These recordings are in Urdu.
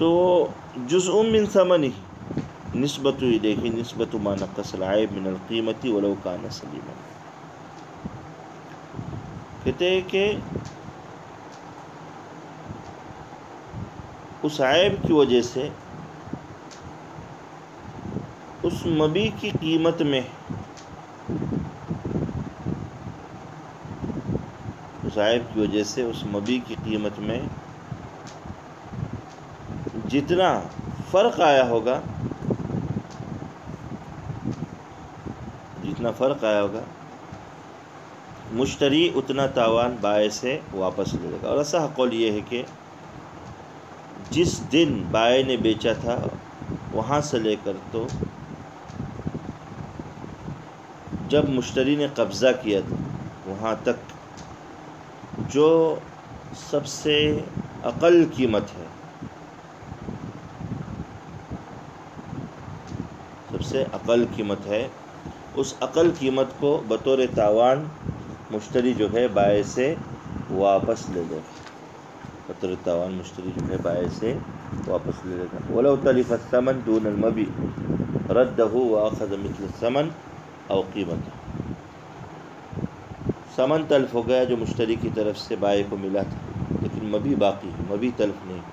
تو جزء من ثمنہ نسبت الیہ نسبت ما نقص العیب من القیمت ولو کان سلیما. کہتے ہیں کہ اس عیب کی وجہ سے اس مبی کی قیمت میں اس عیب کی وجہ سے اس مبی کی قیمت میں جتنا فرق آیا ہوگا مشتری اتنا تاوان بائع سے واپس لے لے گا. اور ایسا قول یہ ہے کہ جس دن بائع نے بیچا تھا وہاں سے لے کر تو جب مشتری نے قبضہ کیا تھا وہاں تک جو سب سے اقل قیمت ہے، اس اقل قیمت کو بطور تاوان مشتری جو ہے بائع سے واپس لے لے گا. وَلَوْ تَلِفَ الثَّمَنُ دُونَ الْمَبِيعِ رَدَّهُ وَأَخَذَ مِثْلَ الثَّمَنِ أَوْ قِيمَتَهُ. ثمن تلف ہو گیا جو مشتری کی طرف سے بائع کو ملا تھا، لیکن مبی باقی ہے، مبی تلف نہیں،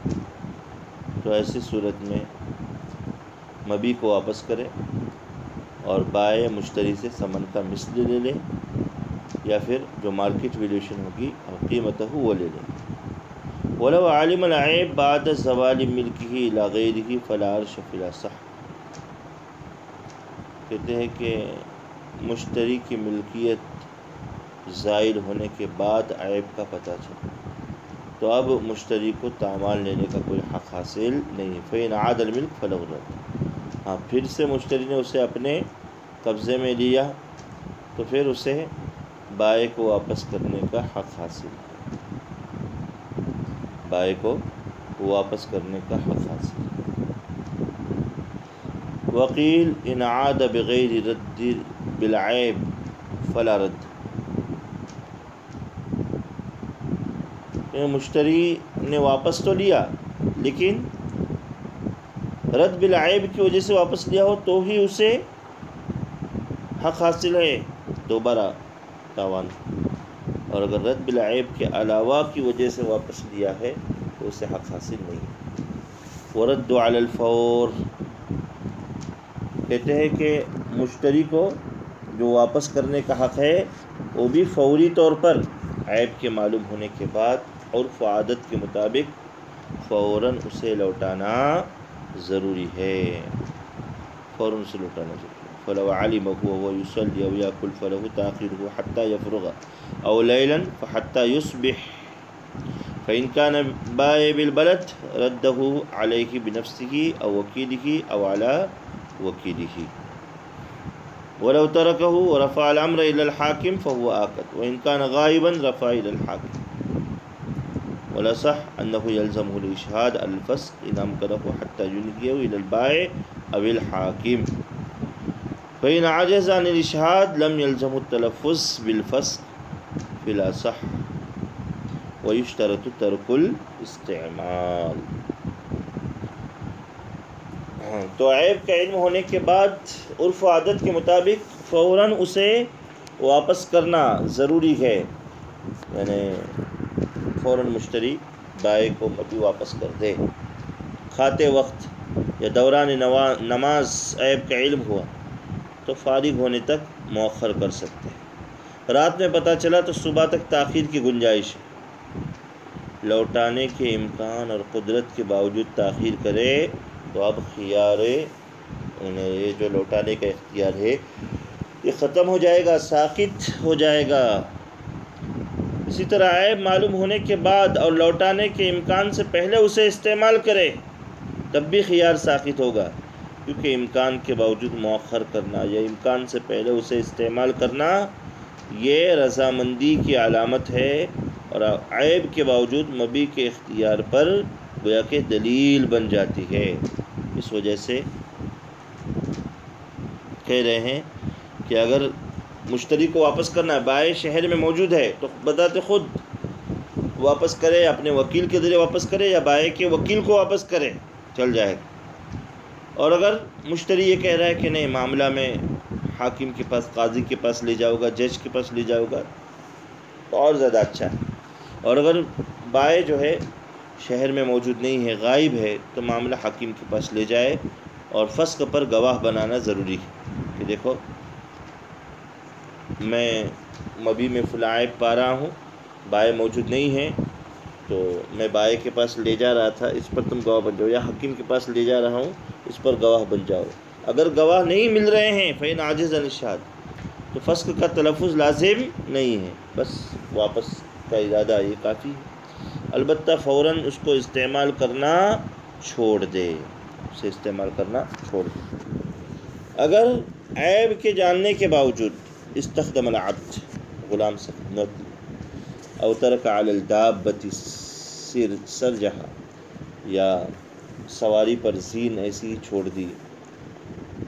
تو ایسی صورت میں مبی کو واپس کرے اور بائع مشتری سے ثمن کا مثل لے لے، یا پھر جو مارکیٹ ویلیوشن ہوگی اور قیمتہ وہ لے لے. وَلَوْ عَلِمَ الْعَيْبَ بَعْدَ زَوَالِ مِلْكِهِ إِلَى غَيْرِهِ فَلَا عَرْشَ فِي الْأَصَحِّ. کہتے ہیں کہ مشتری کی ملکیت زائل ہونے کے بعد عیب کا پتہ چلا تو اب مشتری کو تاوان لینے کا کوئی حق حاصل نہیں. فَإِنْ عَادَ الْمِلْكُ فَلَهُ الرَّدُّ. ہاں پھر سے مشتری نے اسے اپنے قبضے میں لیا تو پھر اسے بائع کو واپس کرنے کا حق حاصل ہے. وقیل ان عاد بغیر رد بالعیب فلا رد. مشتری نے واپس تو لیا لیکن رد بالعیب کی وجہ سے واپس لیا ہو تو ہی اسے حق حاصل ہے دوبارہ تاوان. اور اگر رد بالعیب کے علاوہ کی وجہ سے واپس لیا ہے تو اسے حق حاصل نہیں. ورد علی الفور. کہتے ہیں کہ مشتری کو جو واپس کرنے کا حق ہے وہ بھی فوری طور پر عیب کے معلوم ہونے کے بعد عرف و عادت کے مطابق فوراً اسے لوٹانا ضروری ہے. فَلَوْ عَلِمَهُ وَهُوَ يُصَلِّي أَوْ يَأْكُلُ فَلَهُ تَأْخِيرُهُ حَتَّى يَفْرُغَ أَوْ لَيْلًا فَحَتَّى يُصْبِحَ. فَإِنْ كَانَ بَائِعًا بِالْبَلَدِ رَدَّهُ عَلَيْهِ بِنَفْسِهِ أَوْ وَكِيلِهِ أَوْ عَلَى وَكِيلِهِ. وَلَوْ تَرَكَهُ وَرَفَعَ الْأَمْرَ إِلَى الْحَاكِمِ فَهُوَ آكَدُ. وَإِنْ كَانَ غَائِبًا رَفَعَ إِلَى الْحَاكِمِ. والأصح أنه يلزمه الإشهاد على الفسق إن أمكنه حتى ينهيه إلى البائع أو الحاكم. فإن عجز عن الإشهاد لم يلزم التلفظ بالفسق في الأصح ويشترط ترك الاستعمال. تو عیب کا علم ہونے کے بعد عرف و عادت کے مطابق فوراً اسے واپس کرنا ضروری ہے. یعنی فوراً مشتری بائع کو مبی واپس کر دے. کھاتے وقت یا دوران نماز عیب کا علم ہوا تو فارغ ہونے تک مؤخر کر سکتے ہیں. رات میں پتہ چلا تو صبح تک تاخیر کی گنجائش ہے. لوٹانے کے امکان اور قدرت کے باوجود تاخیر کرے تو اب خیار یہ جو لوٹانے کا اختیار ہے یہ ختم ہو جائے گا، ساقط ہو جائے گا. اسی طرح عیب معلوم ہونے کے بعد اور لوٹانے کے امکان سے پہلے اسے استعمال کرے تب بھی خیار ساقط ہوگا، کیونکہ امکان کے باوجود مؤخر کرنا یا امکان سے پہلے اسے استعمال کرنا یہ رضامندی کی علامت ہے، اور عیب کے باوجود مبی کے اختیار پر گویا کہ دلیل بن جاتی ہے. اس وجہ سے کہہ رہے ہیں کہ اگر مشتری کو واپس کرنا ہے، بائع شہر میں موجود ہے تو بذات خود واپس کرے، اپنے وکیل کے ذریعے واپس کرے یا بائع کے وکیل کو واپس کرے. چل جائے گا۔ اور اگر مشتری یہ کہہ رہا ہے کہ نہیں معاملہ میں حاکم کے پاس، قاضی کے پاس لے جاؤ گا، جج کے پاس لے جاؤ گا تو اور زیادہ اچھا ہے۔ اور اگر بائع جو ہے شہر میں موجود نہیں ہے، غائب ہے، تو معاملہ حاکم کے پاس لے جائے، اور فسق پر گواہ بنانا ضروری ہے کہ دیکھو میں مبی میں فلاں عیب پا رہا ہوں، بائع موجود نہیں ہے، تو میں بائع کے پاس لے جا رہا تھا، اس پر تم گواہ بن جاؤ، یا حاکم کے پاس لے جا رہا ہوں، اس پر گواہ بن جاؤ۔ اگر گواہ نہیں مل رہے ہیں فَإِنْ عَجَزَ الْإِشْهَادُ، تو فسق کا تلفظ لازم نہیں ہے، بس واپس کا ارادہ یہ کافی ہے۔ البتہ فوراً اس کو استعمال کرنا چھوڑ دے، اسے استعمال کرنا چھوڑ دے۔ اگر عیب کے جاننے کے باوجود استخدم العبد، غلام سے او ترک علی الدابۃ سرجہا، یا سواری پر زین ایسی چھوڑ دی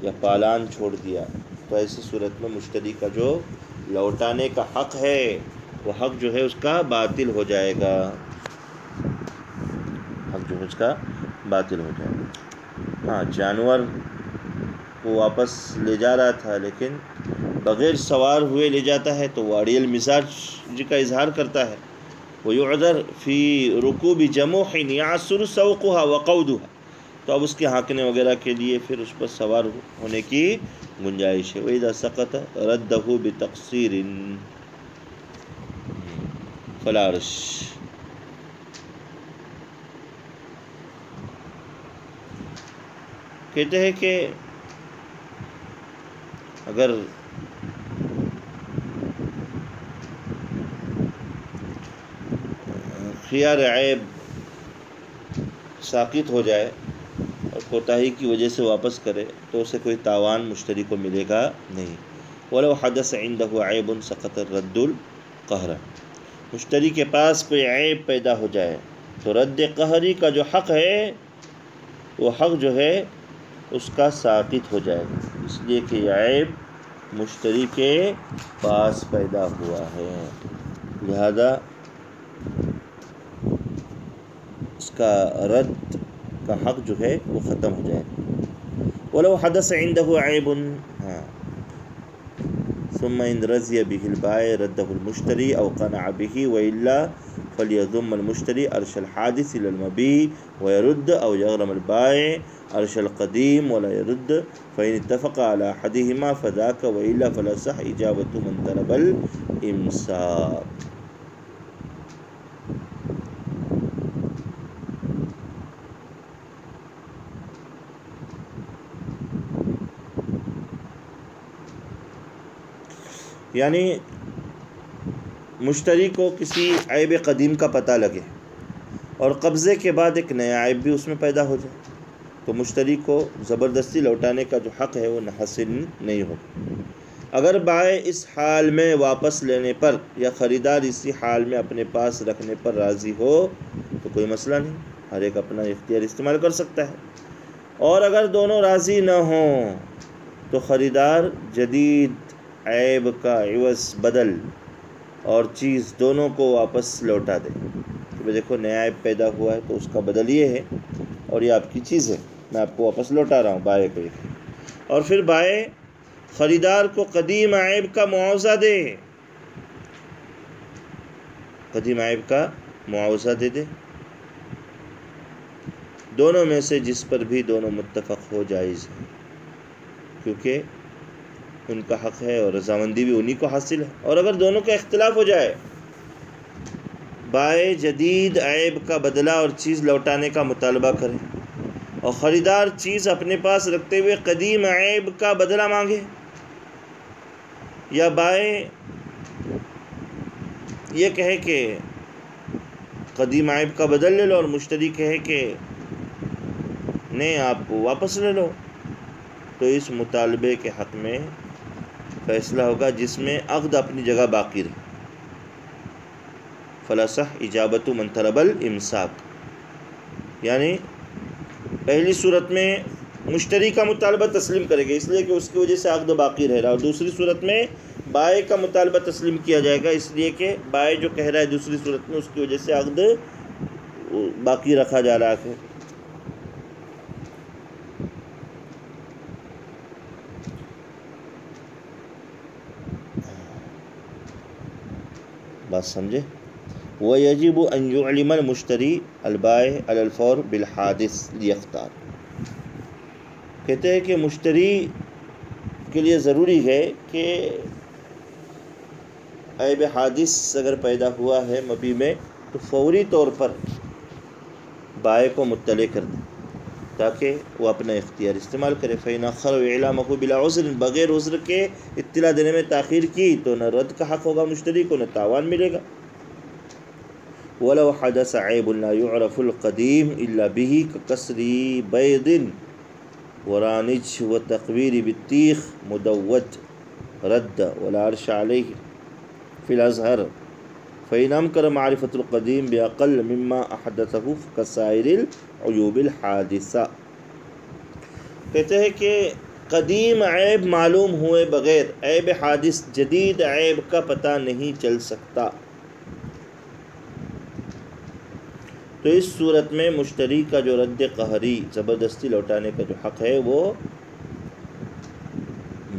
یا پالان چھوڑ دیا، تو ایسی صورت میں مشتری کا جو لوٹانے کا حق ہے وہ حق جو ہے اس کا باطل ہو جائے گا، حق جو ہے اس کا باطل ہو جائے گا۔ ہاں، جانور کو واپس لے جا رہا تھا لیکن بغیر سوار ہوئے لے جاتا ہے تو واڑی المزاج کا اظہار کرتا ہے، وَيُعْذَرْ فِي رُكُوبِ جَمُوحٍ يَعْسُرُ سَوْقُهَا وَقَوْدُهَا، تو اب اس کے ہانکنے وغیرہ کے لیے پھر اس پر سوار ہونے کی گنجائش ہے۔ وَإِذَا سَقَطَ رَدَّهُ بِتَقْصِيرٍ فَلَا عَرْشَ۔ کہتے ہیں کہ اگر خیار عیب ساقط ہو جائے اور کوتاہی کی وجہ سے واپس کرے تو اسے کوئی تاوان مشتری کو ملے گا نہیں۔ وَلَوْ حَدَثَ عِنْدَهُ عَيْبٌ سَقَطَ الرَّدُّ الْقَهْرَ، مشتری کے پاس کوئی عیب پیدا ہو جائے تو رد قہری کا جو حق ہے وہ حق جو ہے اس کا ساقط ہو جائے گا، اس لیے کہ یہ عیب مشتری کے پاس پیدا ہوا ہے، لہذا اس کا رد کا حق جو ہے وہ ختم ہو جائے گا۔ وَلَوْ حَدَثَ عِنْدَهُ عَيْبٌ ثُمَّ إِنْ رَضِيَ بِهِ الْبَائِعُ رَدَّهُ الْمُشْتَرِي أَوْ قَنَعَ بِهِ، وَإِلَّا فَلْيَضُمَّ الْمُشْتَرِي عَرْشَ الْحَادِثِ إِلَى الْمَبِيعِ وَيَرُدَّ، أَوْ يَغْرَمَ الْبَائِعُ عَرْشَ الْقَدِيمِ وَلَا يَرُدَّ، فَإِنِ اتَّفَقَ عَلَى أَحَدِهِمَا فَذَاكَ، وَإِلَّا فَلَيَصِحُّ إِجَابَةُ مَنْ طَلَبَ الْإِمْسَاكَ۔ یعنی مشتری کو کسی عیب قدیم کا پتہ لگے اور قبضے کے بعد ایک نیا عیب بھی اس میں پیدا ہو جائے تو مشتری کو زبردستی لوٹانے کا جو حق ہے وہ حاصل نہیں ہو۔ اگر بائع اس حال میں واپس لینے پر یا خریدار اسی حال میں اپنے پاس رکھنے پر راضی ہو تو کوئی مسئلہ نہیں، ہر ایک اپنا اختیار استعمال کر سکتا ہے۔ اور اگر دونوں راضی نہ ہوں تو خریدار جدید عیب کا عوض، بدل اور چیز دونوں کو واپس لوٹا دے کہ دیکھو نیا عیب پیدا ہوا ہے تو اس کا بدل یہ ہے اور یہ آپ کی چیز ہے، میں آپ کو واپس لوٹا رہا ہوں بائع کو۔ اور پھر بائع خریدار کو قدیم عیب کا معاوضہ دے، قدیم عیب کا معاوضہ دے دے، دونوں میں سے جس پر بھی دونوں متفق ہو جائز ہے، کیونکہ ان کا حق ہے اور رضامندی بھی انہی کو حاصل ہے۔ اور اگر دونوں کا اختلاف ہو جائے، بائع جدید عیب کا بدلہ اور چیز لوٹانے کا مطالبہ کرے اور خریدار چیز اپنے پاس رکھتے ہوئے قدیم عیب کا بدلہ مانگے، یا بائع یہ کہے کہ قدیم عیب کا بدل لے لو اور مشتری کہے کہ نہیں آپ واپس لے لو، تو اس مطالبے کے حق میں فیصلہ ہوگا جس میں عقد اپنی جگہ باقی رہے۔ فَلَصَحْ إِجَابَةُ مَنْ طَلَبَ الْإِمْسَاكَ، یعنی پہلی صورت میں مشتری کا مطالبہ تسلیم کرے گا اس لیے کہ اس کی وجہ سے عقد باقی رہ رہا، اور دوسری صورت میں بائع کا مطالبہ تسلیم کیا جائے گا اس لیے کہ بائع جو کہہ رہا ہے دوسری صورت میں اس کی وجہ سے عقد باقی رکھا جا رہا ہے۔ بات سمجھے. وَيَجِبُ أَن يُعْلِمَ الْمُشْتَرِي الْبَائِعَ عَلَى الْفَوْرِ بِالْحَادِثِ لِيَخْتَارَ. کہتے ہیں کہ مشتری کے لیے ضروری ہے کہ عیب حادث اگر پیدا ہوا ہے مبیع میں تو فوری طور پر بائع کو مطلع کر دے تاکہ وہ اپنا اختیار استعمال کرے. فَإِنْ أَخَّرَ إِعْلَامَهُ بِلَا عُذْرٍ، بغیر عذر کے اطلاع دینے میں تاخیر کی تو نہ رد کا حق ہوگا مشتری کو، نہ تاوان ملے گا. وَلَوْ حَدَثَ عَيْبٌ لَا يُعْرَفُ الْقَدِيمُ إِلَّا بِهِ كَكَسْرِ بَيْضٍ وَرَانِجٍ وَتَقْوِيرِ بِالتِّيخِ مُدَوَّجٍ رَدَّ وَلَا عَرْشَ عَلَيْهِ فِي الْأَزْهَرِ فَإِنْ أَمْكَنَ مَعْرِفَةُ الْقَدِيمِ بِأَقَلَّ مِمَّا أَحْدَثَهُ كَسَائِرِ الْعُيُوبِ الْحَادِثَةِ. کہتے ہیں کہ قدیم عیب معلوم ہوئے بغیر عیب حادث جدید عیب کا پتہ نہیں چل سکتا. تو اس صورت میں مشتری کا جو رد قہری زبردستی لوٹانے کا جو حق ہے وہ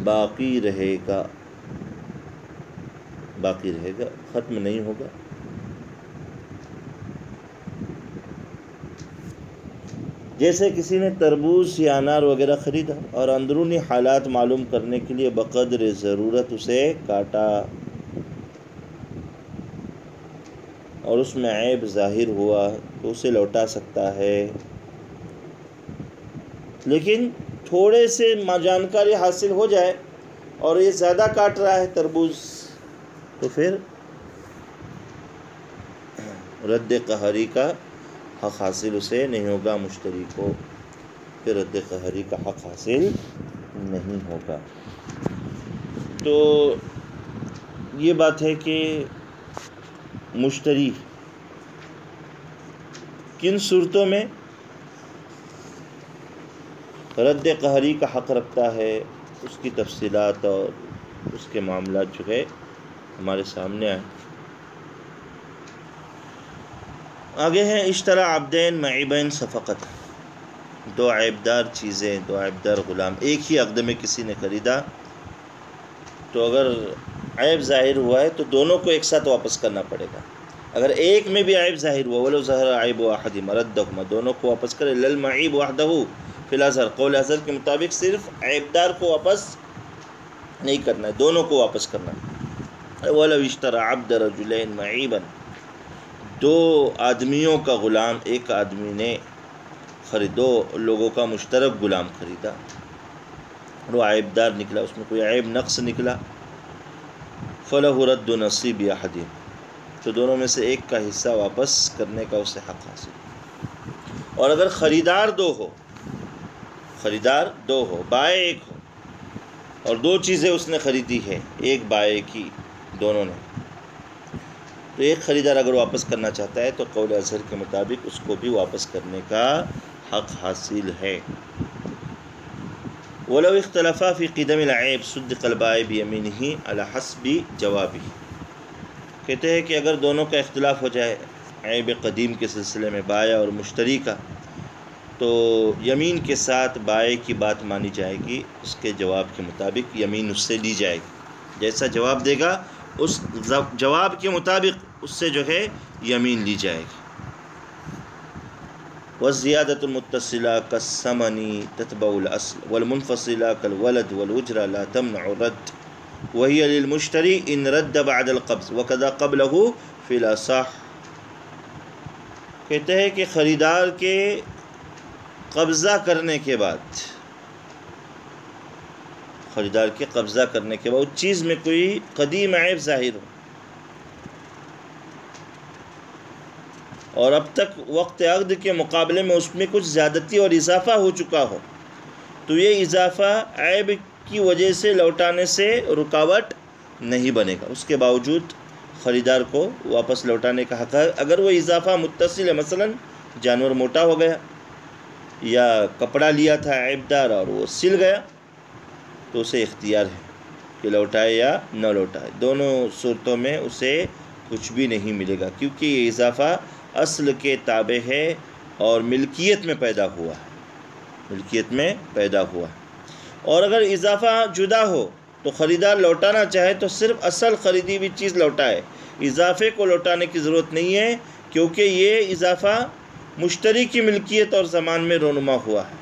باقی رہے گا، ختم نہیں ہوگا. جیسے کسی نے تربوز یا انار وغیرہ خریدا اور اندرونی حالات معلوم کرنے کے لیے بقدر ضرورت اسے کاٹا اور اس میں عیب ظاہر ہوا تو اسے لوٹا سکتا ہے. لیکن تھوڑے سے جانکاری حاصل ہو جائے اور یہ زیادہ کاٹ رہا ہے تربوز تو پھر رد قہری کا حق حاصل اسے نہیں ہوگا، مشتری کو پھر رد قہری کا حق حاصل نہیں ہوگا. تو یہ بات ہے کہ مشتری کن صورتوں میں رد قہری کا حق رکھتا ہے، اس کی تفصیلات اور اس کے معاملات جو ہے ہمارے سامنے آئے. آگے ہیں اشترا عبدین معیبین صفقت، دو عیبدار چیزیں، دو عیبدار غلام ایک ہی عقد میں کسی نے خریدا تو اگر عیب ظاہر ہوا ہے تو دونوں کو ایک ساتھ واپس کرنا پڑے گا. اگر ایک میں بھی عیب ظاہر ہوا وَلَوْ ظَهَرَ عَيْبُ أَحَدِهِمَا رَدَّهُمَا، دونوں کو واپس کرے. لَلْمَعِيبُ وَحْدَهُ فِي الْأَزْهَرِ، قول اظہر کے مطابق صرف عیبدار کو واپس نہیں کرنا ہے، دونوں کو واپس کرنا ہے. وَلَوْ اشْتَرَى عَبْدَ رَجُلَيْنِ مَعِيبًا، دو آدمیوں کا غلام ایک آدمی نے دو لوگوں کا مشترک غلام خریدا اور وہ عیبدار نکلا، اس میں کوئی عیب نقص نکلا. فَلَهُ رَدُّ نَصِيبِ أَحَدِهِمَا، تو دونوں میں سے ایک کا حصہ واپس کرنے کا اسے حق حاصل. اور اگر خریدار دو ہو، بائع ایک ہو اور دو چیزیں اس نے خریدی ہے، ایک بائع کی دونوں نے، تو ایک خریدار اگر واپس کرنا چاہتا ہے تو قول اظہر کے مطابق اس کو بھی واپس کرنے کا حق حاصل ہے. وَلَوْ اخْتَلَفَا فِي قِدَمِ الْعَيْبِ صُدِّقَ الْبَائِعُ بِيَمِينِهِ عَلَى حَسْبِ جَوَابِهِ. کہتے ہیں کہ اگر دونوں کا اختلاف ہو جائے عیب قدیم کے سلسلے میں بائع اور مشتری کا، تو یمین کے ساتھ بائع کی بات مانی جائے گی، اس کے جواب کے مطابق یمین اس سے لی جائے گی. جیسا جواب دے گا اس جواب کے مطابق اس سے جو ہے یمین لی جائے گی. وَالزِّيَادَةُ الْمُتَّصِلَةُ كَالثَّمَنِ تَتْبَعُ الْأَصْلَ وَالْمُنْفَصِلَةُ كَالْوَلَدِ وَالْأُجْرَةِ لَا تَمْنَعُ الرَّدَّ وَهِيَ لِلْمُشْتَرِي إِنْ رَدَّ بَعْدَ الْقَبْضِ وَكَذَا قَبْلَهُ فِي الْأَصَحِّ. کہتے ہیں کہ خریدار کے قبضہ کرنے کے بعد اس چیز میں کوئی قدیم عیب ظاہر ہو اور اب تک وقت عقد کے مقابلے میں اس میں کچھ زیادتی اور اضافہ ہو چکا ہو، تو یہ اضافہ عیب کی وجہ سے لوٹانے سے رکاوٹ نہیں بنے گا. اس کے باوجود خریدار کو واپس لوٹانے کا حق ہے. اگر وہ اضافہ متصل ہے، مثلا جانور موٹا ہو گیا یا کپڑا لیا تھا عیبدار اور وہ سل گیا، تو اسے اختیار ہے کہ لوٹائے یا نہ لوٹائے. دونوں صورتوں میں اسے کچھ بھی نہیں ملے گا، کیونکہ یہ اضافہ اصل کے تابع ہے اور ملکیت میں پیدا ہوا. اور اگر اضافہ جدا ہو تو خریدار لوٹانا چاہے تو صرف اصل خریدی ہوئی چیز لوٹائے، اضافے کو لوٹانے کی ضرورت نہیں ہے، کیونکہ یہ اضافہ مشتری کی ملکیت اور زمان میں رونما ہوا ہے۔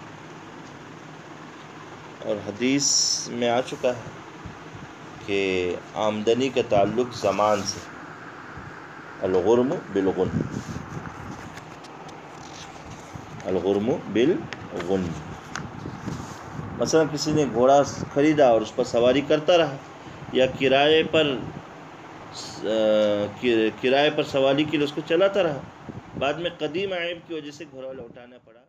اور حدیث میں آ چکا ہے کہ آمدنی کا تعلق زمان سے، الغرم بالغنم، الغرم بالغنم۔ مثلا کسی نے گھوڑا خریدا اور اس پر سواری کرتا رہا، یا کرائے پر سواری کے لیے اس کو چلاتا رہا، بعد میں قدیم عیب کی وجہ سے گھوڑا لوٹانا پڑا۔